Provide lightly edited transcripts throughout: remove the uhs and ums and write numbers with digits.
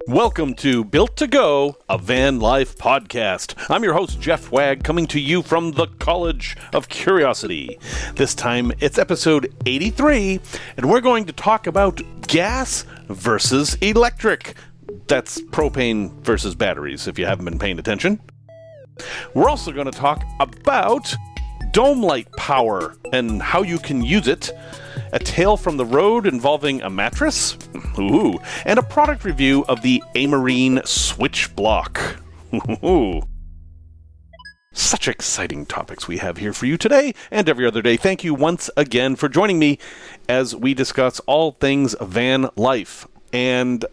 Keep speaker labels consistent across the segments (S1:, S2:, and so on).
S1: Welcome to Built to Go, a van life podcast. I'm your host, Jeff Wagg, coming to you from the College of Curiosity. This time, it's episode 83, and we're going to talk about gas versus electric. That's propane versus batteries, if you haven't been paying attention. We're also going to talk about dome light power and how you can use it, a tale from the road involving a mattress, and a product review of the Amarine switch block. Such exciting topics we have here for you today and every other day. Thank you once again for joining me as we discuss all things van life. And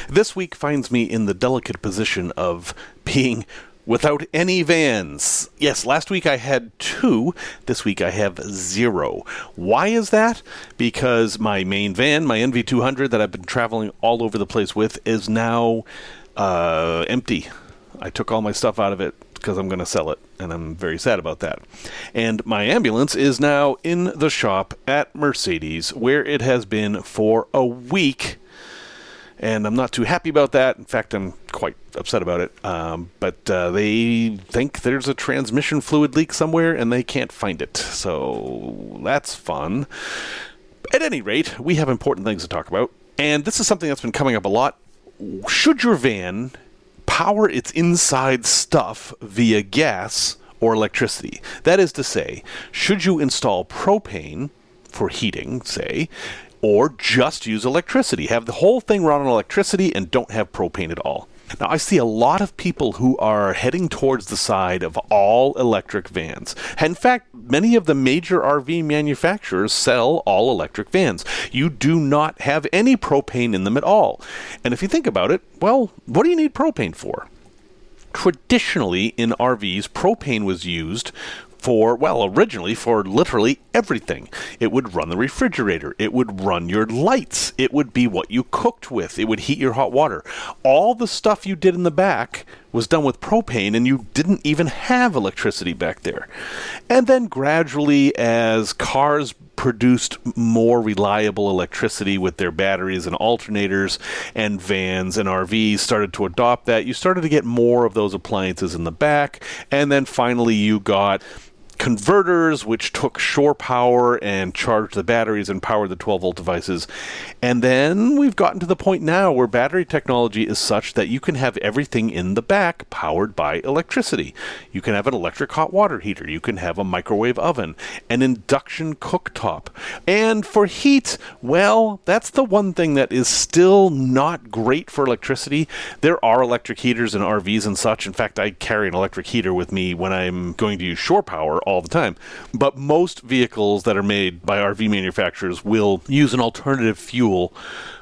S1: this week finds me in the delicate position of being without any vans. Yes, last week I had 2. This week I have 0. Why is that? Because my main van, my NV200 that I've been traveling all over the place with, is now empty. I took all my stuff out of it because I'm going to sell it, and I'm very sad about that. And my ambulance is now in the shop at Mercedes, where it has been for a week. And I'm not too happy about that. In fact, I'm quite upset about it. But they think there's a transmission fluid leak somewhere, and they can't find it. So that's fun. At any rate, we have important things to talk about. And this is something that's been coming up a lot. Should your van power its inside stuff via gas or electricity? That is to say, should you install propane for heating, say, or just use electricity? Have the whole thing run on electricity and don't have propane at all. Now, I see a lot of people who are heading towards the side of all electric vans. In fact, many of the major RV manufacturers sell all electric vans. You do not have any propane in them at all. And if you think about it, well, what do you need propane for? Traditionally, in RVs, propane was used originally for literally everything. It would run the refrigerator. It would run your lights. It would be what you cooked with. It would heat your hot water. All the stuff you did in the back was done with propane, and you didn't even have electricity back there. And then gradually, as cars produced more reliable electricity with their batteries and alternators, and vans and RVs started to adopt that, you started to get more of those appliances in the back, and then finally you got converters, which took shore power and charged the batteries and powered the 12-volt devices. And then we've gotten to the point now where battery technology is such that you can have everything in the back powered by electricity. You can have an electric hot water heater. You can have a microwave oven, an induction cooktop. And for heat, well, that's the one thing that is still not great for electricity. There are electric heaters in RVs and such. In fact, I carry an electric heater with me when I'm going to use shore power all the time. But most vehicles that are made by RV manufacturers will use an alternative fuel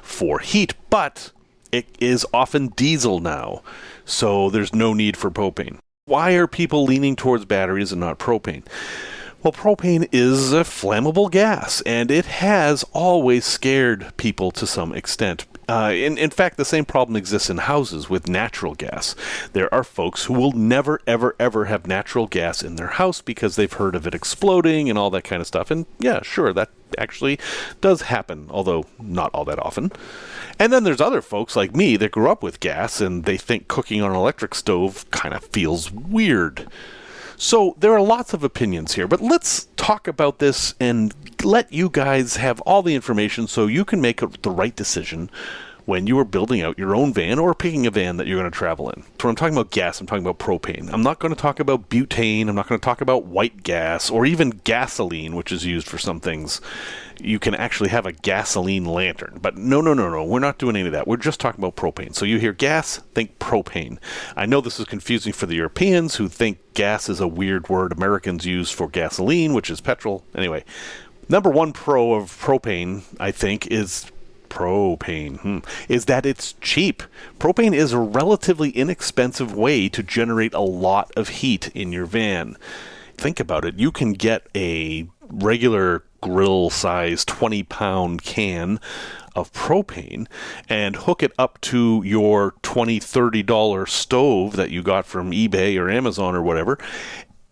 S1: for heat, but it is often diesel now, so there's no need for propane. Why are people leaning towards batteries and not propane? Well, propane is a flammable gas, and it has always scared people to some extent. In fact, the same problem exists in houses with natural gas. There are folks who will never, ever, ever have natural gas in their house because they've heard of it exploding and all that kind of stuff. And yeah, sure, that actually does happen, although not all that often. And then there's other folks like me that grew up with gas, and they think cooking on an electric stove kind of feels weird. So there are lots of opinions here, but let's talk about this and let you guys have all the information so you can make the right decision when you are building out your own van or picking a van that you're going to travel in. So when I'm talking about gas, I'm talking about propane. I'm not going to talk about butane. I'm not going to talk about white gas or even gasoline, which is used for some things. You can actually have a gasoline lantern. But no. We're not doing any of that. We're just talking about propane. So you hear gas, think propane. I know this is confusing for the Europeans who think gas is a weird word Americans use for gasoline, which is petrol. Anyway, number one pro of propane, I think, is that it's cheap. Propane is a relatively inexpensive way to generate a lot of heat in your van. Think about it. You can get a regular grill size 20-pound can of propane and hook it up to your $20-$30 stove that you got from eBay or Amazon or whatever,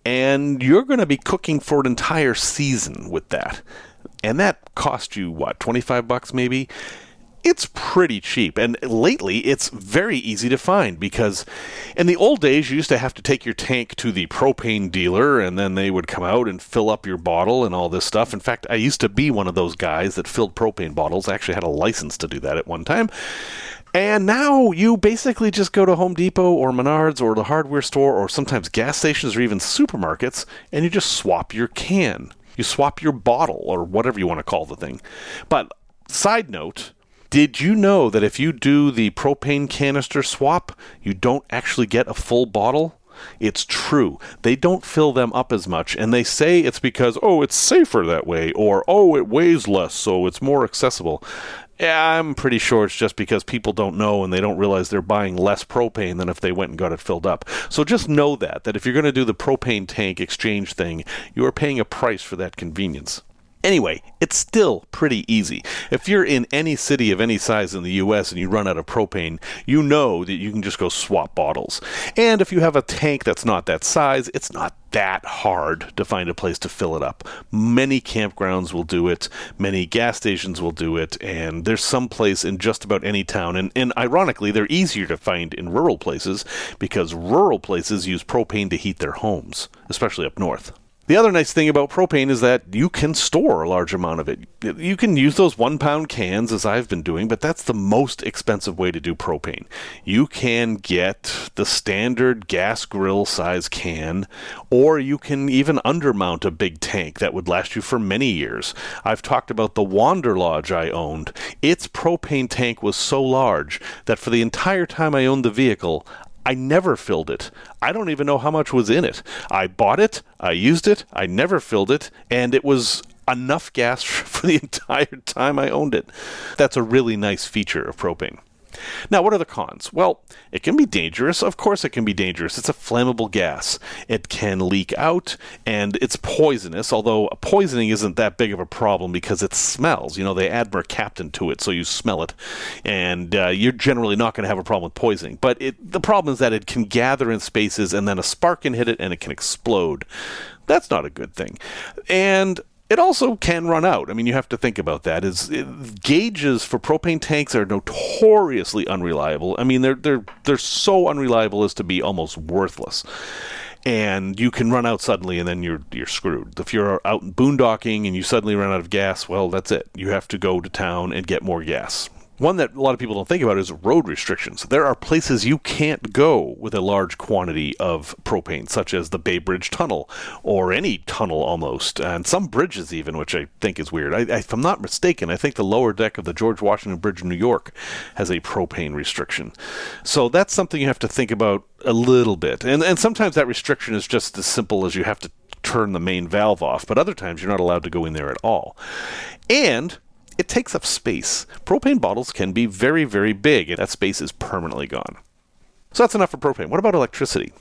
S1: and you're going to be cooking for an entire season with that. And that cost you, what, $25 maybe? it's pretty cheap. And lately, it's very easy to find because in the old days, you used to have to take your tank to the propane dealer and then they would come out and fill up your bottle and all this stuff. In fact, I used to be one of those guys that filled propane bottles. I actually had a license to do that at one time. And now you basically just go to Home Depot or Menards or the hardware store or sometimes gas stations or even supermarkets and you just swap your can. You swap your bottle or whatever you want to call the thing. But side note, did you know that if you do the propane canister swap, you don't actually get a full bottle? It's true. They don't fill them up as much, and they say it's because, it's safer that way, or, it weighs less, so it's more accessible. Yeah, I'm pretty sure it's just because people don't know and they don't realize they're buying less propane than if they went and got it filled up. So just know that if you're going to do the propane tank exchange thing, you are paying a price for that convenience. Anyway, it's still pretty easy. If you're in any city of any size in the U.S. and you run out of propane, you know that you can just go swap bottles. And if you have a tank that's not that size, it's not that hard to find a place to fill it up. Many campgrounds will do it, many gas stations will do it, and there's some place in just about any town. And ironically, they're easier to find in rural places because rural places use propane to heat their homes, especially up north. The other nice thing about propane is that you can store a large amount of it. You can use those 1-pound cans, as I've been doing, but that's the most expensive way to do propane. You can get the standard gas grill size can, or you can even undermount a big tank that would last you for many years. I've talked about the Wander Lodge I owned. Its propane tank was so large that for the entire time I owned the vehicle, I never filled it. I don't even know how much was in it. I bought it, I used it, I never filled it, and it was enough gas for the entire time I owned it. That's a really nice feature of propane. Now, what are the cons? Well, it can be dangerous. Of course it can be dangerous. It's a flammable gas. It can leak out, and it's poisonous, although poisoning isn't that big of a problem because it smells. They add mercaptan to it, so you smell it, and you're generally not going to have a problem with poisoning. But the problem is that it can gather in spaces, and then a spark can hit it, and it can explode. That's not a good thing. And it also can run out. You have to think about that. Gauges for propane tanks are notoriously unreliable. They're so unreliable as to be almost worthless. And you can run out suddenly, and then you're screwed. If you're out boondocking and you suddenly run out of gas, well, that's it. You have to go to town and get more gas. One that a lot of people don't think about is road restrictions. There are places you can't go with a large quantity of propane, such as the Bay Bridge Tunnel, or any tunnel almost, and some bridges even, which I think is weird. If I'm not mistaken, I think the lower deck of the George Washington Bridge in New York has a propane restriction. So that's something you have to think about a little bit. And sometimes that restriction is just as simple as you have to turn the main valve off, but other times you're not allowed to go in there at all. And it takes up space. Propane bottles can be very, very big, and that space is permanently gone. So that's enough for propane. What about electricity?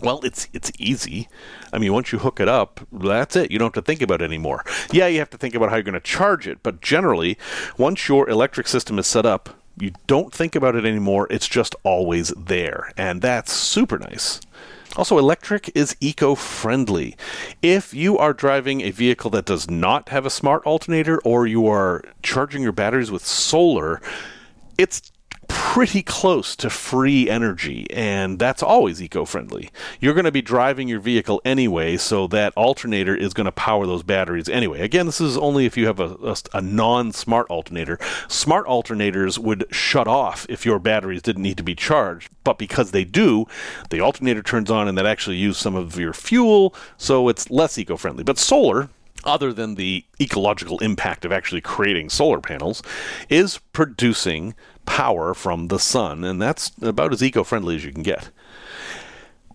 S1: Well, it's easy. Once you hook it up, that's it. You don't have to think about it anymore. Yeah, you have to think about how you're going to charge it, but generally, once your electric system is set up, you don't think about it anymore. It's just always there, and that's super nice. Also, electric is eco-friendly. If you are driving a vehicle that does not have a smart alternator, or you are charging your batteries with solar, it's pretty close to free energy, and that's always eco-friendly. You're going to be driving your vehicle anyway, so that alternator is going to power those batteries anyway. Again, this is only if you have a non-smart alternator. Smart alternators would shut off if your batteries didn't need to be charged, but because they do, the alternator turns on and that actually uses some of your fuel, so it's less eco-friendly. But solar, other than the ecological impact of actually creating solar panels, is producing power from the sun, and that's about as eco-friendly as you can get.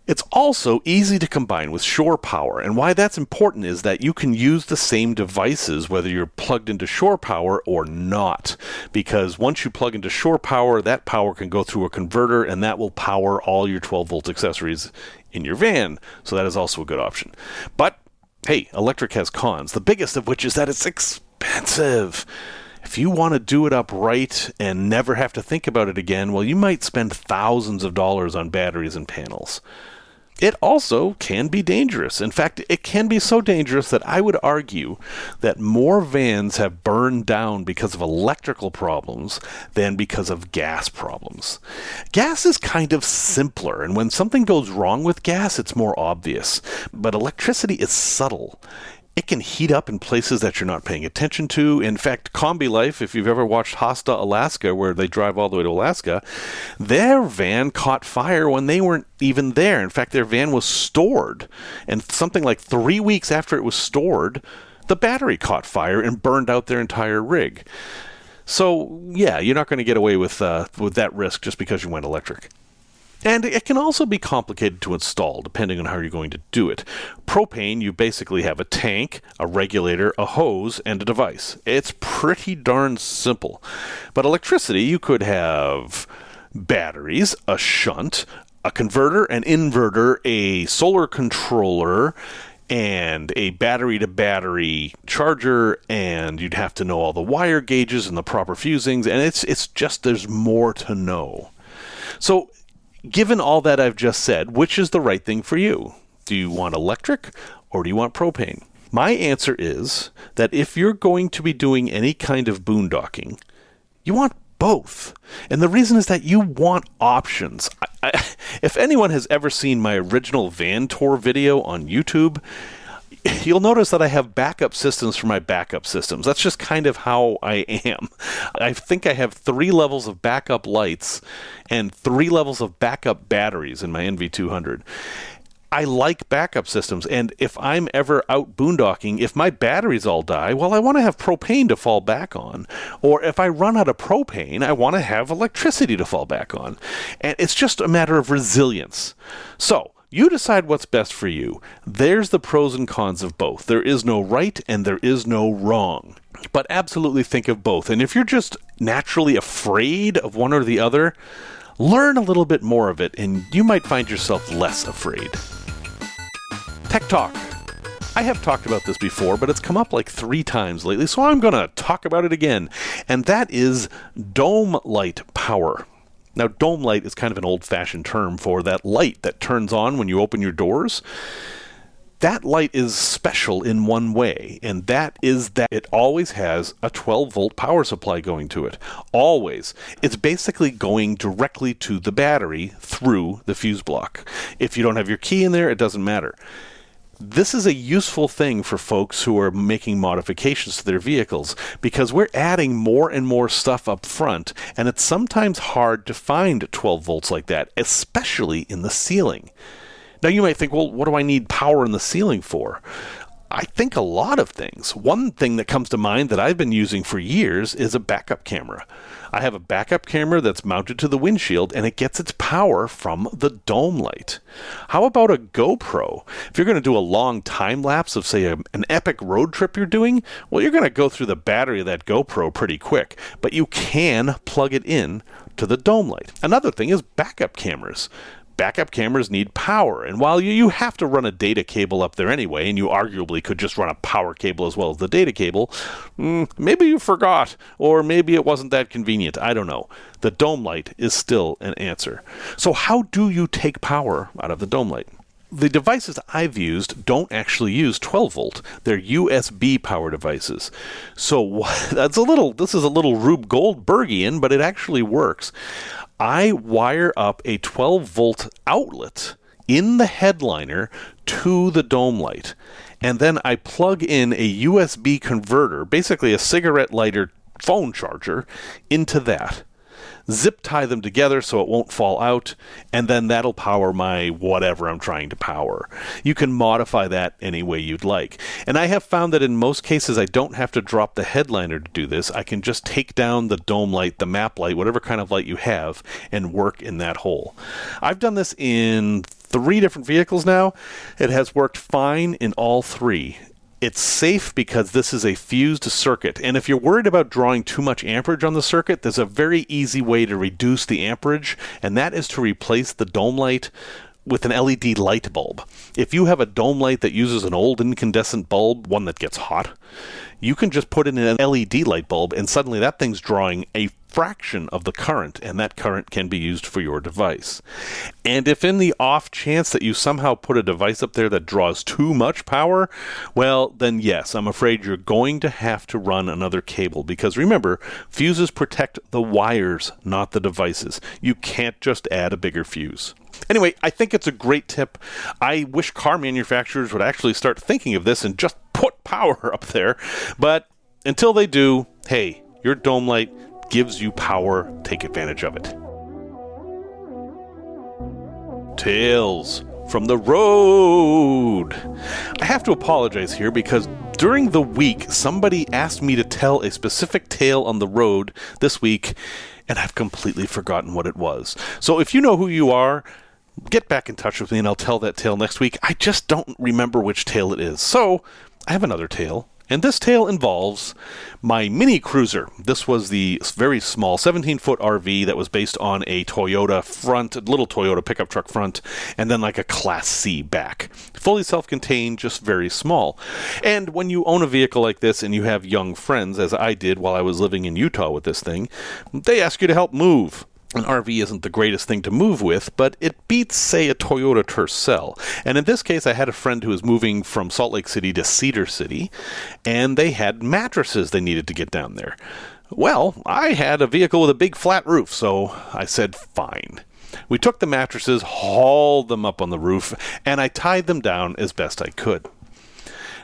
S1: It's also easy to combine with shore power, and why that's important is that you can use the same devices whether you're plugged into shore power or not, because once you plug into shore power, that power can go through a converter, and that will power all your 12-volt accessories in your van, so that is also a good option. But hey, electric has cons, the biggest of which is that it's expensive. If you want to do it up right and never have to think about it again, well, you might spend thousands of dollars on batteries and panels. It also can be dangerous. In fact, it can be so dangerous that I would argue that more vans have burned down because of electrical problems than because of gas problems. Gas is kind of simpler, and when something goes wrong with gas, it's more obvious. But electricity is subtle. It can heat up in places that you're not paying attention to. In fact, Combi Life, if you've ever watched Hasta Alaska, where they drive all the way to Alaska, their van caught fire when they weren't even there. In fact, their van was stored, and something like 3 weeks after it was stored, the battery caught fire and burned out their entire rig. So, yeah, you're not going to get away with that risk just because you went electric. And it can also be complicated to install, depending on how you're going to do it. Propane, you basically have a tank, a regulator, a hose, and a device. It's pretty darn simple. But electricity, you could have batteries, a shunt, a converter, an inverter, a solar controller, and a battery-to-battery charger, and you'd have to know all the wire gauges and the proper fusings, and it's just, there's more to know. So, given all that I've just said, which is the right thing for you? Do you want electric or do you want propane? My answer is that if you're going to be doing any kind of boondocking, you want both. And the reason is that you want options. If anyone has ever seen my original van tour video on YouTube, you'll notice that I have backup systems for my backup systems. That's just kind of how I am. I think I have 3 levels of backup lights and 3 levels of backup batteries in my NV200. I like backup systems, and if I'm ever out boondocking, if my batteries all die, well, I want to have propane to fall back on. Or if I run out of propane, I want to have electricity to fall back on. And it's just a matter of resilience. So, you decide what's best for you. There's the pros and cons of both. There is no right and there is no wrong. But absolutely think of both. And if you're just naturally afraid of one or the other, learn a little bit more of it and you might find yourself less afraid. Tech Talk. I have talked about this before, but it's come up like 3 times lately, so I'm going to talk about it again. And that is dome light power. Now, dome light is kind of an old-fashioned term for that light that turns on when you open your doors. That light is special in one way, and that is that it always has a 12-volt power supply going to it. Always. It's basically going directly to the battery through the fuse block. If you don't have your key in there, it doesn't matter. This is a useful thing for folks who are making modifications to their vehicles because we're adding more and more stuff up front, and it's sometimes hard to find 12 volts like that, especially in the ceiling. Now you might think, well, what do I need power in the ceiling for? I think a lot of things. One thing that comes to mind that I've been using for years is a backup camera. I have a backup camera that's mounted to the windshield, and it gets its power from the dome light. How about a GoPro? If you're going to do a long time lapse of, say, an epic road trip you're doing, well, you're going to go through the battery of that GoPro pretty quick, but you can plug it in to the dome light. Another thing is backup cameras. Backup cameras need power, and while you have to run a data cable up there anyway, and you arguably could just run a power cable as well as the data cable, maybe you forgot, or maybe it wasn't that convenient. I don't know. The dome light is still an answer. So how do you take power out of the dome light? The devices I've used don't actually use 12 volt. They're USB power devices. So this is a little Rube Goldbergian, but it actually works. I wire up a 12 volt outlet in the headliner to the dome light. And then I plug in a USB converter, basically a cigarette lighter phone charger, into that. Zip tie them together so it won't fall out, and then that'll power my whatever I'm trying to power. You can modify that any way you'd like. And I have found that in most cases I don't have to drop the headliner to do this. I can just take down the dome light, the map light, whatever kind of light you have, and work in that hole. I've done this in 3 different vehicles now. It has worked fine in all 3. It's safe because this is a fused circuit, and if you're worried about drawing too much amperage on the circuit, there's a very easy way to reduce the amperage, and that is to replace the dome light with an LED light bulb. If you have a dome light that uses an old incandescent bulb, one that gets hot, you can just put in an LED light bulb and suddenly that thing's drawing a fraction of the current, and that current can be used for your device. And if in the off chance that you somehow put a device up there that draws too much power, well, then yes, I'm afraid you're going to have to run another cable, because remember, fuses protect the wires, not the devices. You can't just add a bigger fuse. Anyway, I think it's a great tip. I wish car manufacturers would actually start thinking of this and just put power up there. But until they do, hey, your dome light gives you power. Take advantage of it. Tales from the road. I have to apologize here because during the week, somebody asked me to tell a specific tale on the road this week, and I've completely forgotten what it was. So if you know who you are, get back in touch with me and I'll tell that tale next week. I just don't remember which tale it is. So I have another tale. And this tale involves my Mini Cruiser. This was the very small 17-foot RV that was based on a Toyota front, a little Toyota pickup truck front, and then like a Class C back. Fully self-contained, just very small. And when you own a vehicle like this and you have young friends, as I did while I was living in Utah with this thing, they ask you to help move. An RV isn't the greatest thing to move with, but it beats, say, a Toyota Tercel. And in this case, I had a friend who was moving from Salt Lake City to Cedar City, and they had mattresses they needed to get down there. Well, I had a vehicle with a big flat roof, so I said, fine. We took the mattresses, hauled them up on the roof, and I tied them down as best I could.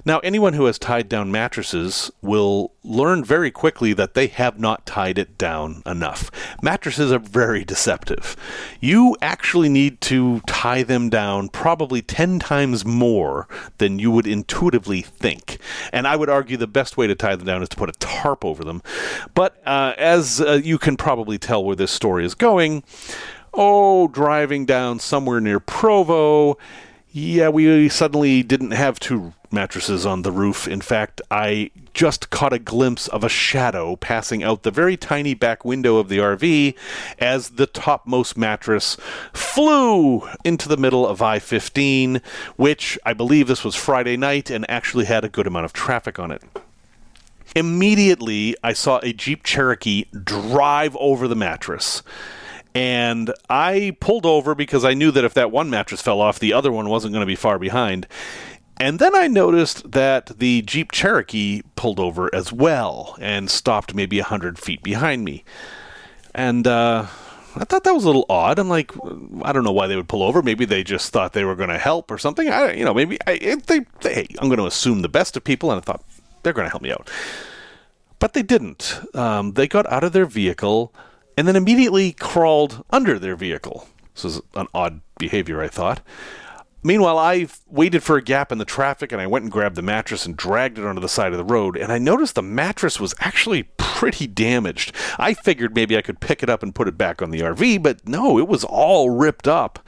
S1: Now, anyone who has tied down mattresses will learn very quickly that they have not tied it down enough. Mattresses are very deceptive. You actually need to tie them down probably 10 times more than you would intuitively think. And I would argue the best way to tie them down is to put a tarp over them. But as you can probably tell where this story is going, driving down somewhere near Provo, yeah, we suddenly didn't have two mattresses on the roof. In fact, I just caught a glimpse of a shadow passing out the very tiny back window of the RV as the topmost mattress flew into the middle of I-15, which I believe this was Friday night and actually had a good amount of traffic on it. Immediately, I saw a Jeep Cherokee drive over the mattress. And I pulled over because I knew that if that one mattress fell off, the other one wasn't going to be far behind. And then I noticed that the Jeep Cherokee pulled over as well and stopped maybe 100 feet behind me. And I thought that was a little odd. I'm like, I don't know why they would pull over. Maybe they just thought they were going to help or something. I'm going to assume the best of people, and I thought they're going to help me out. But they didn't. They got out of their vehicle and then immediately crawled under their vehicle. This is an odd behavior, I thought. Meanwhile, I waited for a gap in the traffic, and I went and grabbed the mattress and dragged it onto the side of the road, and I noticed the mattress was actually pretty damaged. I figured maybe I could pick it up and put it back on the RV, but no, it was all ripped up.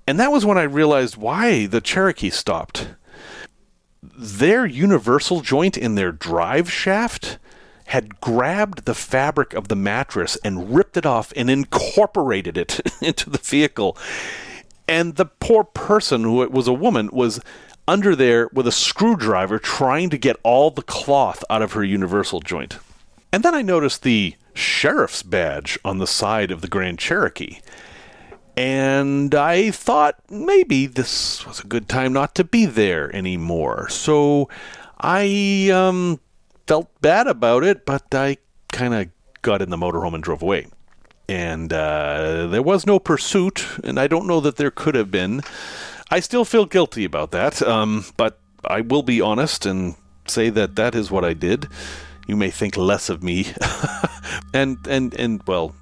S1: And that was when I realized why the Cherokee stopped. Their universal joint in their drive shaft had grabbed the fabric of the mattress and ripped it off and incorporated it into the vehicle. And the poor person, who was a woman, was under there with a screwdriver trying to get all the cloth out of her universal joint. And then I noticed the sheriff's badge on the side of the Grand Cherokee. And I thought maybe this was a good time not to be there anymore. So I felt bad about it, but I kind of got in the motorhome and drove away. And there was no pursuit, and I don't know that there could have been. I still feel guilty about that, but I will be honest and say that that is what I did. You may think less of me. and well,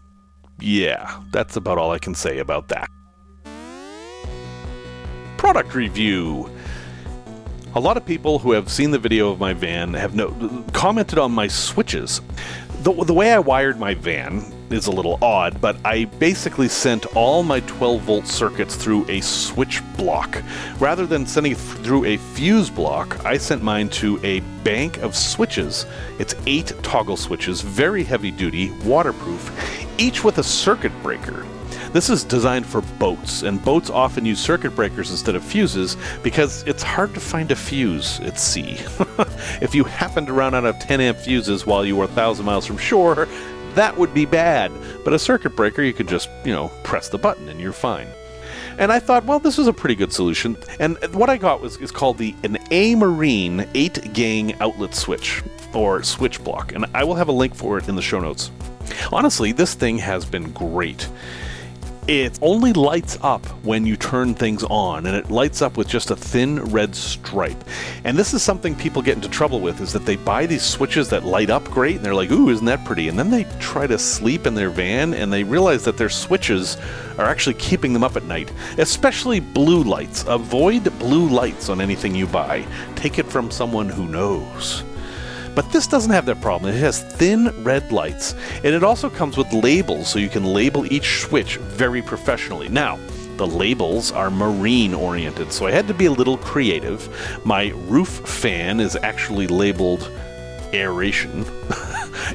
S1: yeah, that's about all I can say about that. Product review. A lot of people who have seen the video of my van have commented on my switches. The way I wired my van is a little odd, but I basically sent all my 12-volt circuits through a switch block. Rather than sending it through a fuse block, I sent mine to a bank of switches. It's 8 toggle switches, very heavy-duty, waterproof, each with a circuit breaker. This is designed for boats, and boats often use circuit breakers instead of fuses because it's hard to find a fuse at sea. If you happen to run out of 10 amp fuses while you were 1,000 miles from shore, that would be bad. But a circuit breaker, you could just, press the button and you're fine. And I thought, well, this is a pretty good solution. And what I got is called an Amarine 8-gang outlet switch, or switch block. And I will have a link for it in the show notes. Honestly, this thing has been great. It only lights up when you turn things on, and it lights up with just a thin red stripe. And this is something people get into trouble with, is that they buy these switches that light up great, and they're like, ooh, isn't that pretty? And then they try to sleep in their van, and they realize that their switches are actually keeping them up at night, especially blue lights. Avoid blue lights on anything you buy. Take it from someone who knows. But this doesn't have that problem. It has thin red lights, and it also comes with labels, so you can label each switch very professionally. Now, the labels are marine oriented, so I had to be a little creative. My roof fan is actually labeled aeration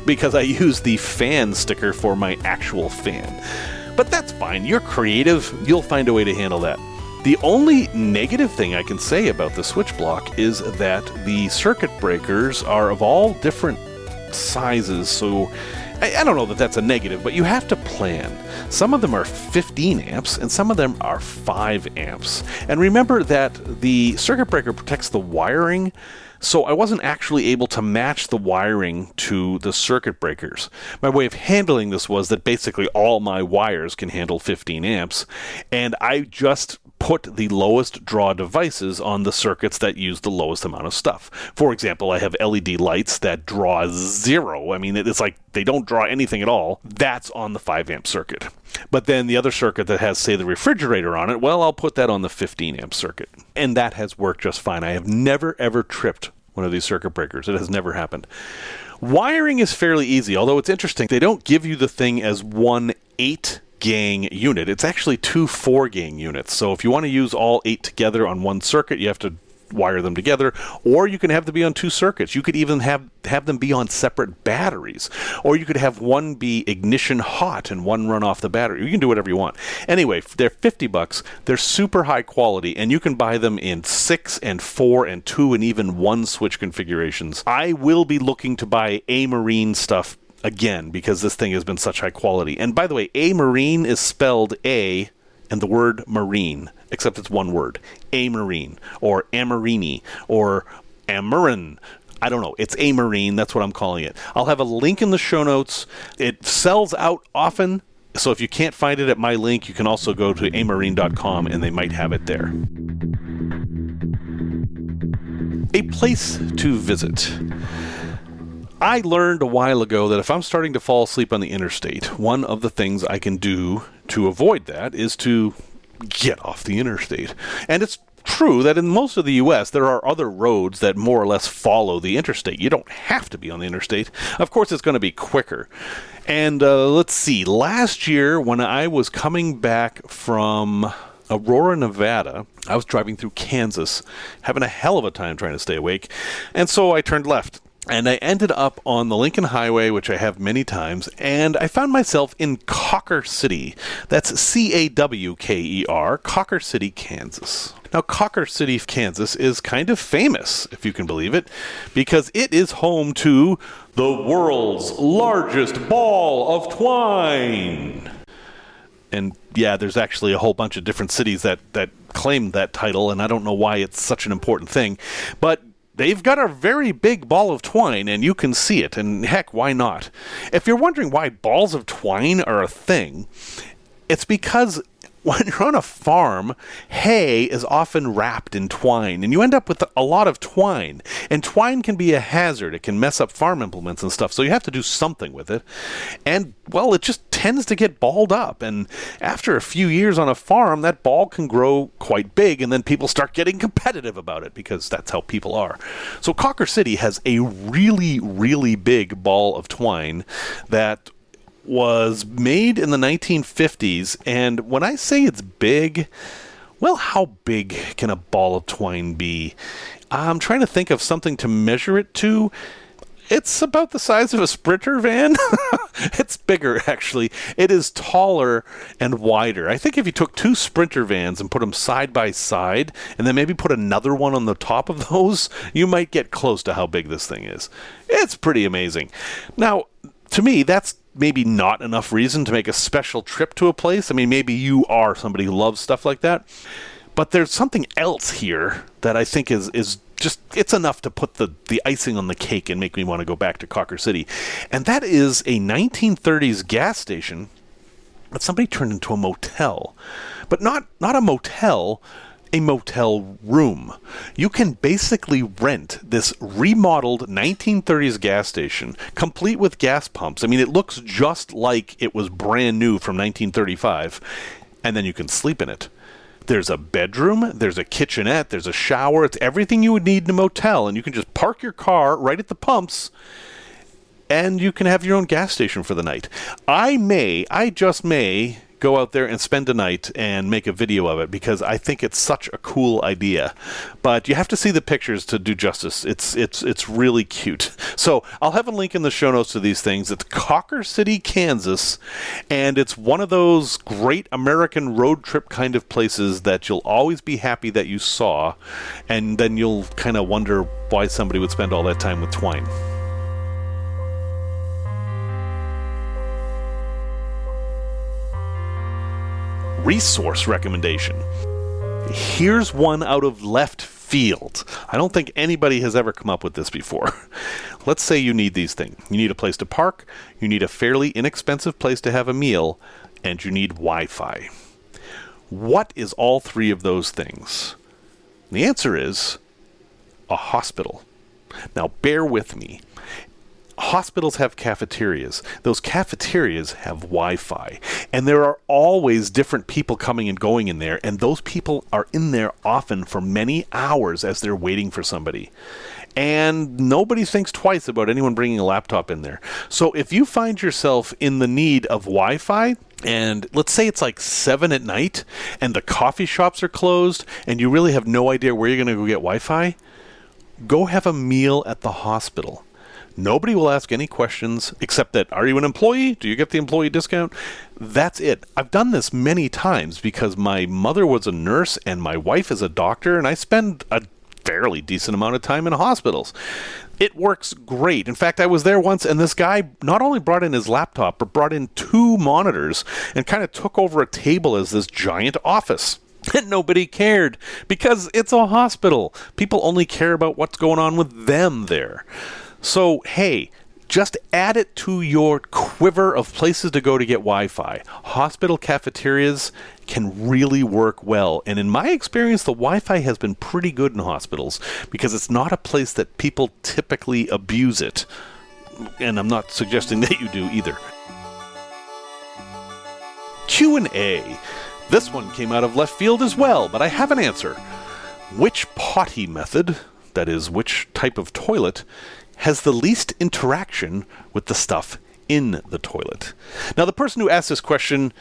S1: because I use the fan sticker for my actual fan. But that's fine. You're creative. You'll find a way to handle that. The only negative thing I can say about the switch block is that the circuit breakers are of all different sizes, so I don't know that that's a negative, but you have to plan. Some of them are 15 amps, and some of them are 5 amps. And remember that the circuit breaker protects the wiring, so I wasn't actually able to match the wiring to the circuit breakers. My way of handling this was that basically all my wires can handle 15 amps, and I just put the lowest draw devices on the circuits that use the lowest amount of stuff. For example, I have LED lights that draw 0. I mean, it's like they don't draw anything at all. That's on the 5 amp circuit. But then the other circuit that has, say, the refrigerator on it, well, I'll put that on the 15 amp circuit. And that has worked just fine. I have never, ever tripped one of these circuit breakers. It has never happened. Wiring is fairly easy, although it's interesting. They don't give you the thing as one 8-gang unit. It's actually 2 4-gang units. So if you want to use all 8 together on one circuit, you have to wire them together, or you can have them be on 2 circuits. You could even have them be on separate batteries, or you could have one be ignition hot and one run off the battery. You can do whatever you want. Anyway, they're $50. They're super high quality, and you can buy them in 6 and 4 and 2 and even 1 switch configurations. I will be looking to buy Amarine stuff again because this thing has been such high quality. And by the way, Amarine is spelled A and the word marine, except it's one word. Amarine, or Amarini, or Amarine. I don't know. It's Amarine. That's what I'm calling it. I'll have a link in the show notes. It sells out often, so if you can't find it at my link, you can also go to amarine.com and they might have it there. A place to visit. I learned a while ago that if I'm starting to fall asleep on the interstate, one of the things I can do to avoid that is to get off the interstate. And it's true that in most of the U.S., there are other roads that more or less follow the interstate. You don't have to be on the interstate. Of course, it's going to be quicker. And let's see. Last year, when I was coming back from Aurora, Nevada, I was driving through Kansas, having a hell of a time trying to stay awake. And so I turned left. And I ended up on the Lincoln Highway, which I have many times, and I found myself in Cawker City. That's Cawker, Cawker City, Kansas. Now, Cawker City, Kansas is kind of famous, if you can believe it, because it is home to the world's largest ball of twine. And yeah, there's actually a whole bunch of different cities that claim that title, and I don't know why it's such an important thing, but they've got a very big ball of twine, and you can see it, and heck, why not? If you're wondering why balls of twine are a thing, it's because when you're on a farm, hay is often wrapped in twine, and you end up with a lot of twine. And twine can be a hazard. It can mess up farm implements and stuff, so you have to do something with it. And, well, it just tends to get balled up, and after a few years on a farm, that ball can grow quite big, and then people start getting competitive about it, because that's how people are. So Cawker City has a really, really big ball of twine that was made in the 1950s, and when I say it's big, well, how big can a ball of twine be? I'm trying to think of something to measure it to. It's about the size of a Sprinter van. It's bigger, actually. It is taller and wider. I think if you took two Sprinter vans and put them side by side, and then maybe put another one on the top of those, you might get close to how big this thing is. It's pretty amazing. Now, to me, that's maybe not enough reason to make a special trip to a place. I mean, maybe you are somebody who loves stuff like that. But there's something else here that I think is just, it's enough to put the icing on the cake and make me want to go back to Cawker City. And that is a 1930s gas station that somebody turned into a motel. But not a motel, a motel room. You can basically rent this remodeled 1930s gas station, complete with gas pumps. I mean, it looks just like it was brand new from 1935, and then you can sleep in it. There's a bedroom, there's a kitchenette, there's a shower. It's everything you would need in a motel, and you can just park your car right at the pumps, and you can have your own gas station for the night. I just may go out there and spend a night and make a video of it, because I think it's such a cool idea. But you have to see the pictures to do justice. It's really cute. So I'll have a link in the show notes to these things. It's Cawker City, Kansas, and it's one of those great American road trip kind of places that you'll always be happy that you saw, and then you'll kind of wonder why somebody would spend all that time with Twine. Resource recommendation. Here's one out of left field. I don't think anybody has ever come up with this before. Let's say you need these things. You need a place to park, you need a fairly inexpensive place to have a meal, and you need Wi-Fi. What is all three of those things? The answer is a hospital. Now, bear with me. Hospitals have cafeterias. Those cafeterias have Wi-Fi. And there are always different people coming and going in there, and those people are in there often for many hours as they're waiting for somebody. And nobody thinks twice about anyone bringing a laptop in there. So if you find yourself in the need of Wi-Fi, and let's say it's like 7 at night, and the coffee shops are closed, and you really have no idea where you're going to go get Wi-Fi, go have a meal at the hospital. Nobody will ask any questions except that, are you an employee? Do you get the employee discount? That's it. I've done this many times because my mother was a nurse and my wife is a doctor, and I spend a fairly decent amount of time in hospitals. It works great. In fact, I was there once, and this guy not only brought in his laptop, but brought in 2 monitors and kind of took over a table as this giant office. And nobody cared because it's a hospital. People only care about what's going on with them there. So, hey, just add it to your quiver of places to go to get Wi-Fi. Hospital cafeterias can really work well. And in my experience, the Wi-Fi has been pretty good in hospitals because it's not a place that people typically abuse it. And I'm not suggesting that you do either. Q&A. This one came out of left field as well, but I have an answer. Which potty method, that is, which type of toilet, has the least interaction with the stuff in the toilet? Now, the person who asked this question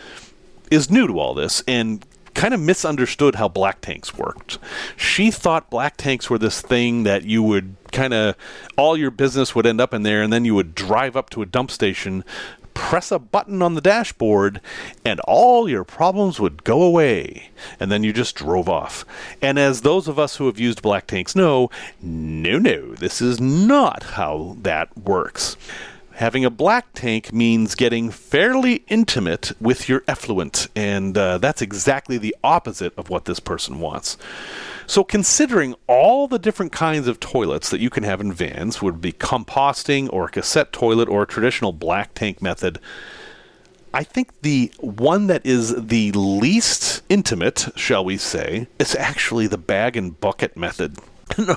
S1: is new to all this and kind of misunderstood how black tanks worked. She thought black tanks were this thing that you would kind of, all your business would end up in there, and then you would drive up to a dump station, press a button on the dashboard, and all your problems would go away. And then you just drove off. And as those of us who have used black tanks know, no, this is not how that works. Having a black tank means getting fairly intimate with your effluent, and that's exactly the opposite of what this person wants. So considering all the different kinds of toilets that you can have in vans, would be composting or a cassette toilet or a traditional black tank method, I think the one that is the least intimate, shall we say, is actually the bag and bucket method.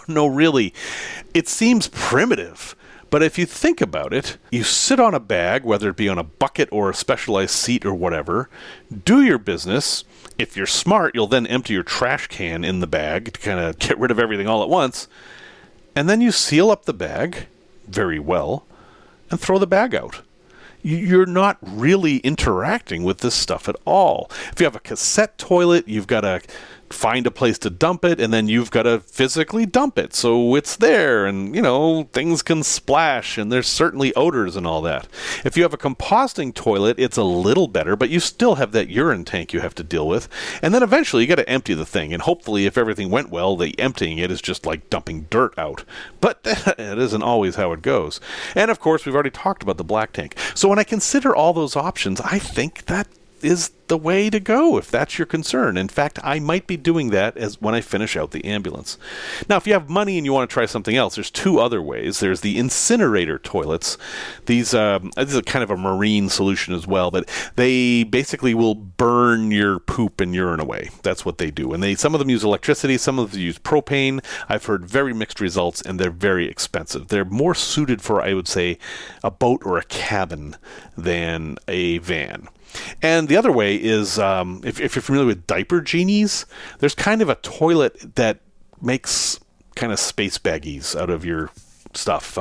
S1: No, really. It seems primitive. But if you think about it, you sit on a bag, whether it be on a bucket or a specialized seat or whatever, do your business. If you're smart, you'll then empty your trash can in the bag to kind of get rid of everything all at once. And then you seal up the bag very well and throw the bag out. You're not really interacting with this stuff at all. If you have a cassette toilet, you've got to find a place to dump it, and then you've got to physically dump it so it's there, and things can splash, and there's certainly odors and all that. If you have a composting toilet, it's a little better, but you still have that urine tank you have to deal with, and then eventually you got to empty the thing, and hopefully if everything went well, the emptying it is just like dumping dirt out, but it isn't always how it goes. And of course we've already talked about the black tank. So when I consider all those options, I think that is the way to go if that's your concern. In fact, I might be doing that as when I finish out the ambulance. Now, if you have money and you want to try something else, there's two other ways. There's the incinerator toilets. These this is kind of a marine solution as well, but they basically will burn your poop and urine away. That's what they do. And some of them use electricity, some of them use propane. I've heard very mixed results, and they're very expensive. They're more suited for, I would say, a boat or a cabin than a van. And the other way is, if you're familiar with diaper genies, there's kind of a toilet that makes kind of space baggies out of your stuff.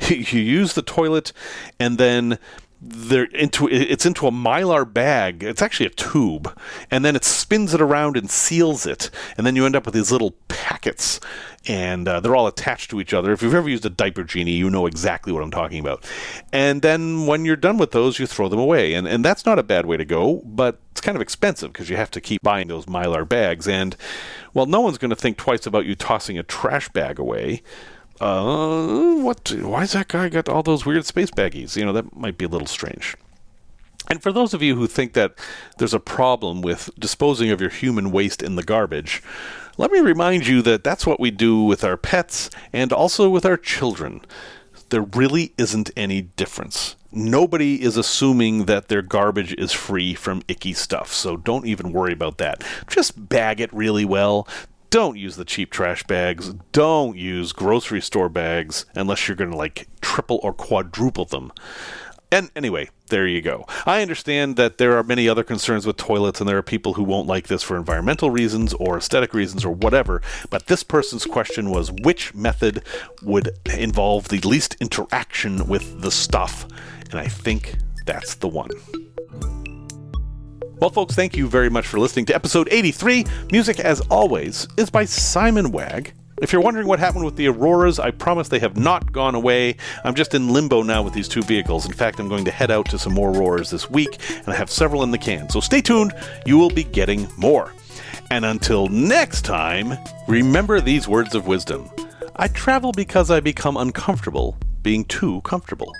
S1: You use the toilet, and then it's into a Mylar bag. It's actually a tube, and then it spins it around and seals it, and then you end up with these little packets, and they're all attached to each other. If you've ever used a diaper genie, you know exactly what I'm talking about. And then when you're done with those, you throw them away, and that's not a bad way to go, but it's kind of expensive because you have to keep buying those Mylar bags, and well, no one's going to think twice about you tossing a trash bag away. Why's that guy got all those weird space baggies? That might be a little strange. And for those of you who think that there's a problem with disposing of your human waste in the garbage, let me remind you that that's what we do with our pets and also with our children. There really isn't any difference. Nobody is assuming that their garbage is free from icky stuff, so don't even worry about that. Just bag it really well. Don't use the cheap trash bags. Don't use grocery store bags unless you're going to triple or quadruple them. And anyway, there you go. I understand that there are many other concerns with toilets, and there are people who won't like this for environmental reasons or aesthetic reasons or whatever, but this person's question was which method would involve the least interaction with the stuff, and I think that's the one. Well, folks, thank you very much for listening to episode 83. Music, as always, is by Simon Wagg. If you're wondering what happened with the Auroras, I promise they have not gone away. I'm just in limbo now with these two vehicles. In fact, I'm going to head out to some more Auroras this week, and I have several in the can. So stay tuned. You will be getting more. And until next time, remember these words of wisdom. I travel because I become uncomfortable being too comfortable.